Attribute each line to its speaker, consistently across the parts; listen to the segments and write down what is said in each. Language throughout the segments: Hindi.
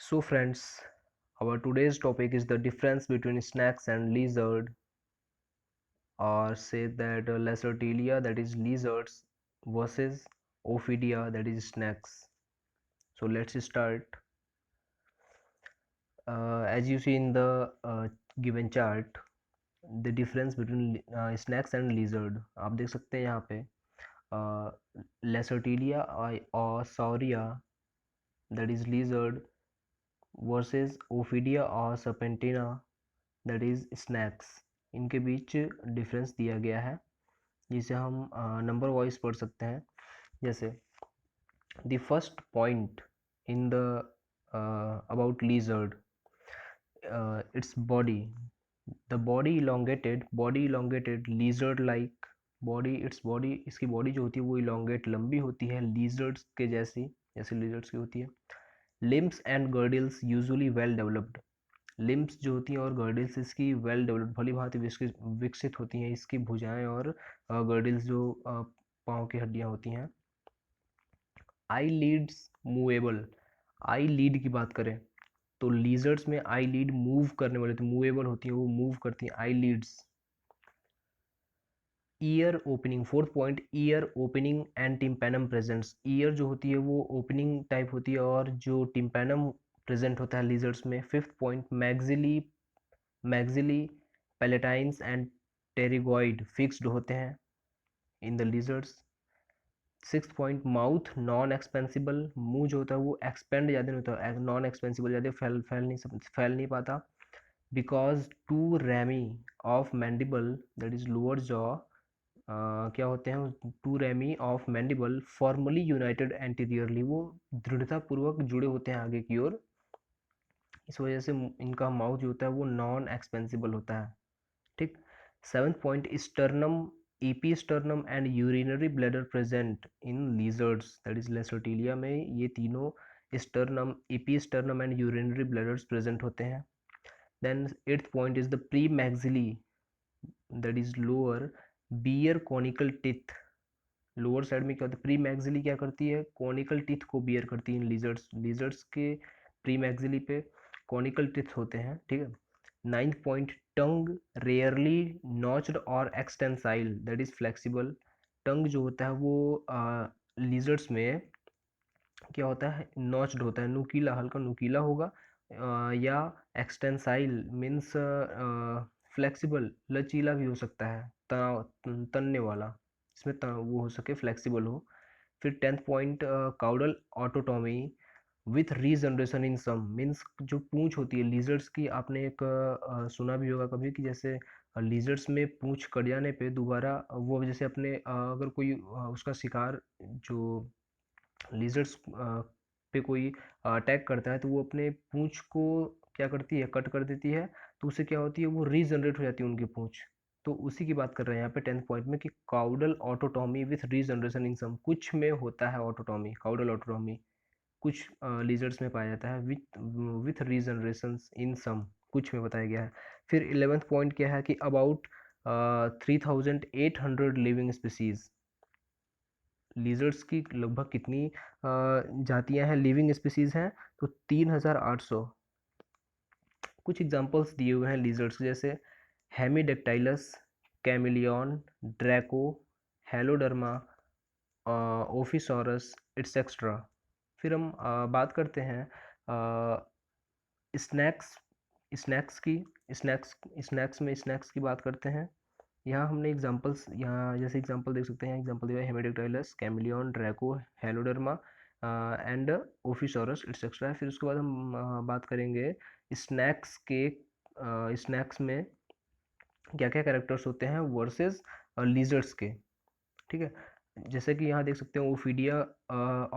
Speaker 1: So friends, our today's topic is the difference between snakes and lizard, or say that Lacertilia, that is lizards, versus Ophidia, that is snakes. So let's start. As you see in the given chart, the difference between snakes and lizard, आप देख सकते हैं यहाँ पे Lacertilia और Sauria, that is lizard, versus Ophidia और Serpentina, दैट इज स्नैक्स. इनके बीच डिफरेंस दिया गया है जिसे हम नंबर वाइज पढ़ सकते हैं. जैसे the first point in the about lizard, its body. The body elongated lizard like body. Its body, इसकी बॉडी जो होती है वो इलोंगेट, लंबी होती है, लीजर्ड्स के जैसी, जैसे लीजर्ड्स की होती है. Limbs and girdles usually well developed. Limbs जो होती हैं और गर्डल्स इसकी वेल डेवलप्ड, भली भांति विकसित होती हैं. इसकी भुजाएं और गर्डल्स जो पाँव की हड्डियां होती हैं. आई लीड्स मूवेबल. आई लीड की बात करें तो लीजर्ड्स में आई लीड मूव करने वाली, तो मूवेबल होती है, वो मूव करती हैं. Eyelids. Ear opening, fourth point, ear opening and tympanum presents. Ear जो होती है वो ओपनिंग टाइप होती है और जो टिम्पैनम प्रेजेंट होता है लीजर्ड्स में. Fifth point, maxillae palatines and pterygoid fixed होते हैं in the lizards. Six point, mouth non expansible. मुंह जो होता है वो एक्सपेंड ज़्यादा नहीं होता, नॉन एक्सपेंसिबल, ज़्यादा फैल नहीं पाता. Because two rami of mandible, that is lower jaw, क्या होते हैं, two rami of mandible firmly united anteriorly, वो दृढ़तापूर्वक जुड़े होते हैं आगे की ओर. इस वजह से इनका माउथ जो होता है वो नॉन एक्सपेंसिबल होता है. ठीक. Seventh point, sternum, episternum and urinary bladder present in lizards, that is Lacertilia में ये तीनों sternum, episternum and urinary bladders present होते हैं. Then eighth point is the premaxilla, that is lower bear conical teeth. Lower side में क्या होता है, प्री मैग्जिली क्या करती है, कॉनिकल टिथ को बियर करती है. लिजर्ड्स के प्री मैग्जिली पे कॉनिकल टिथ होते हैं. ठीक है. नाइन्थ पॉइंट, टंग रेयरली नॉच्ड और एक्सटेंसाइल, दैट इज फ्लेक्सिबल. टंग जो होता है वो लिजर्ड्स में क्या होता है, नॉच्ड होता है, नुकीला, हल्का नुकीला होगा. या एक्सटेंसाइल मीन्स फ्लेक्सिबल, लचीला भी हो सकता है, तनने वाला, इसमें वो हो सके, फ्लेक्सिबल हो. फिर tenth point, caudal autotomy with regeneration in some, means जो पूंछ होती है लिजर्ड्स की, आपने एक सुना भी होगा कभी कि जैसे लिजर्ड्स में पूंछ कट जाने पे दोबारा वो जैसे अपने अगर कोई उसका शिकार जो लिजर्ड्स पे कोई अटैक करता है तो वो अपने पूंछ को क्या करती है, कट कर देती है. तो उससे क्या होती है, वो रीजनरेट हो जाती है उनकी पूंछ. तो उसी की बात कर रहे हैं यहाँ पे टेंथ पॉइंट में कि caudal autotomy with regeneration in some, कुछ में होता है ऑटोटॉमी, काउडल ऑटोटॉमी कुछ लिजर्ड्स में पाया जाता है, विथ रीजनरेशन इन सम, कुछ में बताया गया है. फिर 11th पॉइंट क्या है कि अबाउट 3800 लिविंग स्पीसीज. लिजर्ड्स की लगभग कितनी जातियां हैं, लिविंग स्पीसीज हैं, तो 3800. कुछ एग्जांपल्स दिए हुए हैं लिजर्ड्स के, जैसे Hemidactylus, chameleon, Draco, Heloderma, Ophisaurus, etcetera. फिर हम बात करते हैं स्नैक्स. स्नैक्स की स्नैक्स की बात करते हैं. यहाँ हमने एग्जांपल्स, यहाँ जैसे एग्जांपल देख सकते हैं, एग्जांपल दिया है Hemidactylus, chameleon, Draco, Heloderma and Ophisaurus etcetera. फिर उसके बाद हम बात करेंगे स्नैक्स के, स्नैक्स में क्या क्या कैरेक्टर्स होते हैं वर्सेस लिजर्ड्स के. ठीक है. जैसे कि यहाँ देख सकते हैं ओफिडिया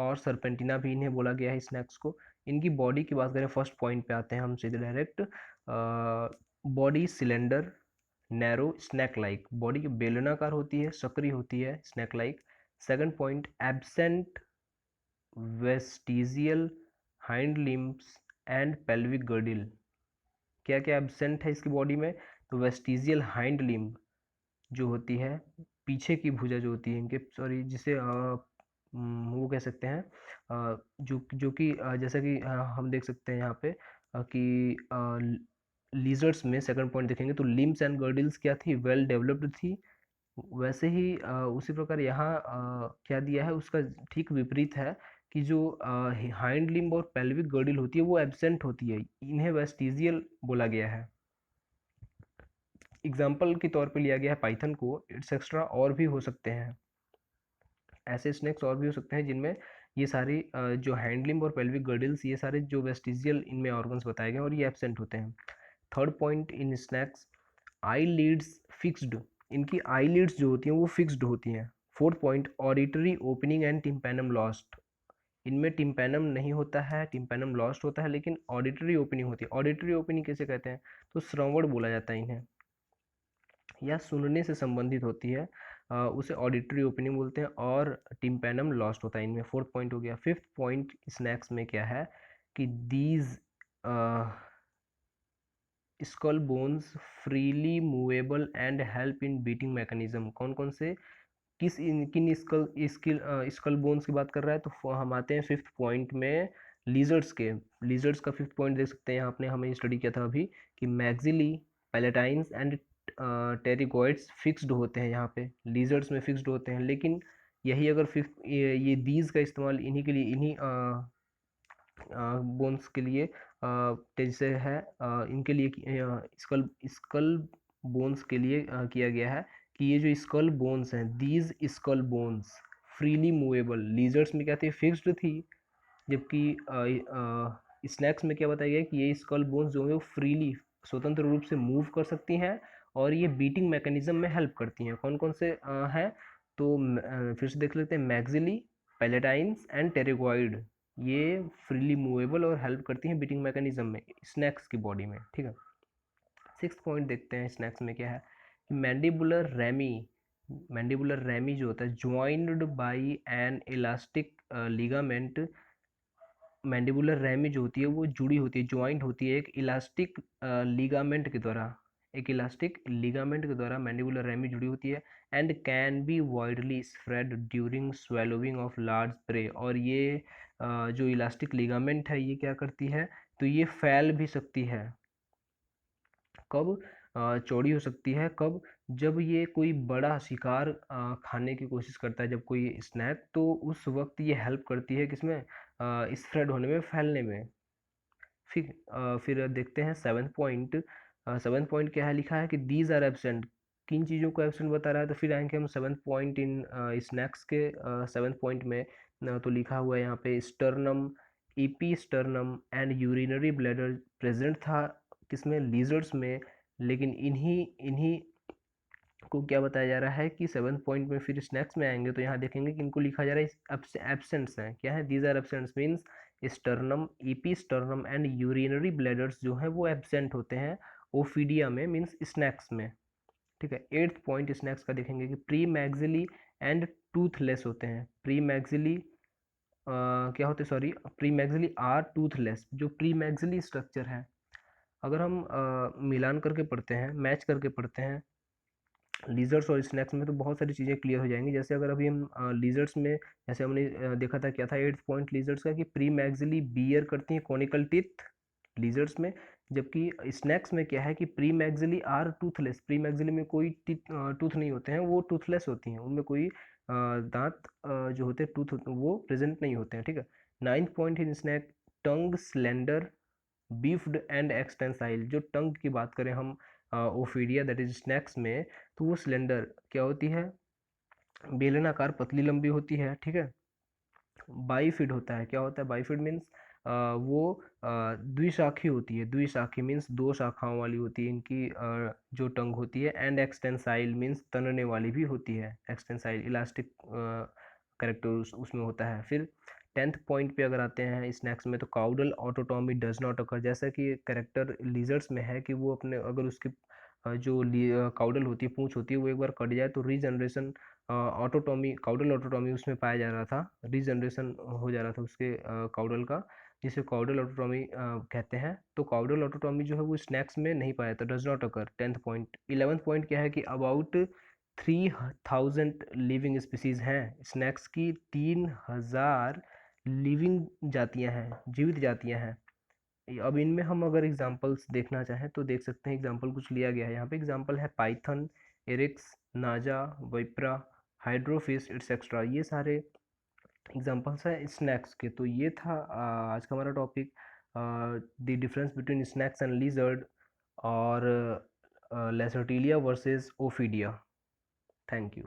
Speaker 1: और सरपेंटिना भी इन्हें बोला गया है स्नैक्स को. इनकी बॉडी की बात करें, फर्स्ट पॉइंट पे आते हैं हम सीधे direct. Body cylinder, narrow, snake like. Body बेलनाकार होती है, सकरी होती है, snake like. Second point, absent vestigial hind limbs and pelvic girdle. क्या क्या एब्सेंट है इसकी बॉडी में, तो वेस्टिजियल हाइंड लिम्ब जो होती है, पीछे की भुजा जो होती है इनके, सॉरी जिसे वो कह सकते हैं जो कि जैसा कि हम देख सकते हैं यहाँ पे कि लीजर्ड्स में सेकंड पॉइंट देखेंगे तो लिम्स एंड गर्डल्स क्या थी, वेल डेवलप्ड थी। वैसे ही उसी प्रकार यहाँ क्या दिया है उसका ठीक विपरीत है कि जो हाइंड लिम्ब और पेल्विक गर्डल होती है वो एब्सेंट होती है, इन्हें वेस्टिजियल बोला गया है। एग्जाम्पल के तौर पे लिया गया है पाइथन को, इट्स एक्स्ट्रा और भी हो सकते हैं, ऐसे स्नेक्स और भी हो सकते हैं जिनमें ये सारी जो हैंड लिम्ब और पेल्विक गर्डल्स ये सारे जो वेस्टिजियल इनमें ऑर्गन्स बताए गए और ये एब्सेंट होते हैं। Third point in snakes, eyelids fixed, इनकी आई लीड्स जो होती हैं वो फिक्स्ड होती हैं। Fourth point, auditory opening and tympanum lost, इनमें टिम्पैनम नहीं होता है, टिम्पैनम लॉस्ट होता है, लेकिन ऑडिटरी ओपनिंग होती है। ऑडिटरी ओपनिंग कैसे कहते हैं, तो श्रवण बोला जाता है इन्हें, या सुनने से संबंधित होती है, उसे ऑडिटरी ओपनिंग बोलते हैं, और टिम्पैनम लॉस्ट होता है इनमें। फोर्थ पॉइंट हो गया। फिफ्थ पॉइंट स्नैक्स में क्या है कि these skull bones freely movable and help in beating mechanism, कौन कौन से किन स्कल बोन्स की बात कर रहा है, तो हम आते हैं फिफ्थ पॉइंट में लीजर्ड्स के। लीजर्ड्स का फिफ्थ पॉइंट देख सकते हैं यहाँ, आपने हमें स्टडी किया था अभी कि मैक्सिली, पैलेटाइन्स एंड टेरिगोइड्स फिक्स्ड होते हैं, यहाँ पे लीजर्ड्स में फिक्स्ड होते हैं। लेकिन यही अगर फिफ्थ ये दीज का इस्तेमाल इन्हीं के लिए, इन्हीं बोन्स के लिए जैसे है इनके लिए स्कल स्कल बोन्स के लिए किया गया है कि ये जो स्कल बोन्स हैं, these skull bones freely movable, lizards में क्या थी, फिक्स्ड थी, जबकि स्नैक्स में क्या बताया गया कि ये स्कल बोन्स जो है वो फ्रीली, स्वतंत्र रूप से मूव कर सकती हैं और ये बीटिंग मैकेनिज्म में हेल्प करती हैं। कौन कौन से हैं, तो फिर से देख लेते हैं, मैक्सिली, पैलेटाइन्स एंड टेरिगोइड, ये फ्रीली मूवेबल और हेल्प करती हैं बीटिंग मैकेनिज्म में स्नैक्स की बॉडी में, ठीक है। सिक्स पॉइंट देखते हैं स्नैक्स में क्या है, मैंडिबुलर रैमी, मैंडिबुलर रैमी जो होता है joined by N elastic ligament, mandibular ramie जो होती है वो जुड़ी होती है, ज्वाइंट होती है एक इलास्टिक लिगामेंट के द्वारा, एक इलास्टिक लिगामेंट के द्वारा मैंडिबुलर रैमी जुड़ी होती है, and can be widely spread during swallowing of large prey, और ये जो इलास्टिक लिगामेंट है ये क्या करती है, तो ये फैल भी सकती है। कब चौड़ी हो सकती है, कब, जब ये कोई बड़ा शिकार खाने की कोशिश करता है, जब कोई स्नैक, तो उस वक्त ये हेल्प करती है किसमें, स्प्रेड होने में, फैलने में। फिर देखते हैं सेवन्थ पॉइंट। सेवन्थ पॉइंट क्या है, लिखा है कि दीज आर एब्सेंट, किन चीज़ों को एब्सेंट बता रहा है, तो फिर आएंगे हम सेवन्थ पॉइंट इन स्नैक्स के सेवन्थ पॉइंट में। तो लिखा हुआ है यहाँ पे sternum, episternum and urinary bladder present था किसमें, लीजर्ड्स में, लेकिन इन्हीं इन्हीं को क्या बताया जा रहा है कि सेवन्थ पॉइंट में फिर स्नैक्स में आएंगे तो यहाँ देखेंगे कि इनको लिखा जा रहा है एब्सेंट्स हैं, क्या है, these are absents means sternum, episternum and urinary bladders जो है वो एब्सेंट होते हैं ओफीडिया में, मीन्स स्नैक्स में, ठीक है। एट्थ पॉइंट स्नैक्स का देखेंगे कि प्री मैक्सिली एंड टूथलेस होते हैं, प्री मैक्सिली क्या होते हैं, sorry, premaxillae are toothless, जो प्री मैक्सिली स्ट्रक्चर है, अगर हम मिलान करके पढ़ते हैं, मैच करके पढ़ते हैं लीजर्ड्स और स्नैक्स में, तो बहुत सारी चीज़ें क्लियर हो जाएंगी। जैसे अगर अभी हम लीजर्ड्स में, जैसे हमने देखा था क्या था एट्थ पॉइंट लीजर्ड्स का, कि प्री मैक्सिली बियर करती हैं कॉनिकल टीथ लीजर्ड्स में, जबकि स्नैक्स में क्या है कि premaxillae are toothless, premaxillae में कोई टूथ नहीं होते हैं, वो टूथलेस होती हैं, उनमें कोई दांत जो होते हैं टूथ वो प्रेजेंट नहीं होते हैं, ठीक है। Ninth point in snake, tongue slender, bifid and extensile, जो टंग की बात करें हम ओफीडिया दैट इज स्नैक्स में, तो वो सिलेंडर क्या होती है, बेलनाकार पतली लंबी होती है, ठीक है। बाईफिड होता है, क्या होता है बाईफिड मीन्स वो द्विशाखी होती है, द्विशाखी मीन्स दो शाखाओं वाली होती है इनकी जो टंग होती है, एंड एक्सटेंसाइल मीन्स तनने वाली भी होती है, एक्सटेंसाइल इलास्टिक करेक्टर उसमें होता है। फिर टेंथ पॉइंट पे अगर आते हैं स्नैक्स में, तो caudal autotomy does not occur, जैसा कि करेक्टर लीजर्ड्स में है कि वो अपने, अगर उसकी जो काउडल होती है, पूंछ होती है, वो एक बार कट जाए तो रीजनरेशन ऑटोटॉमी, काउडल ऑटोटॉमी उसमें पाया जा रहा था, रीजनरेशन हो जा रहा था उसके काउडल का, जिसे काउडल ऑटोटॉमी कहते हैं। तो काउडल ऑटोटॉमी जो है वो स्नैक्स में नहीं पाया था, does not occur, tenth point. Eleventh point क्या है कि अबाउट 3000 लिविंग स्पीसीज हैं। स्नैक्स की 3000 लिविंग जातियां हैं, जीवित जातियां हैं। अब इनमें हम अगर एग्जांपल्स देखना चाहें तो देख सकते हैं, एग्जांपल कुछ लिया गया है यहाँ पे। एग्जांपल है पाइथन, एरिक्स, नाजा, वाइप्रा, हाइड्रोफिश एटसेट्रा, ये सारे एग्जांपल्स हैं स्नैक्स के। तो ये था आज का हमारा topic, the difference between snacks and lizard, और लेसर्टिलिया वर्सेस ओफिडिया। Thank you.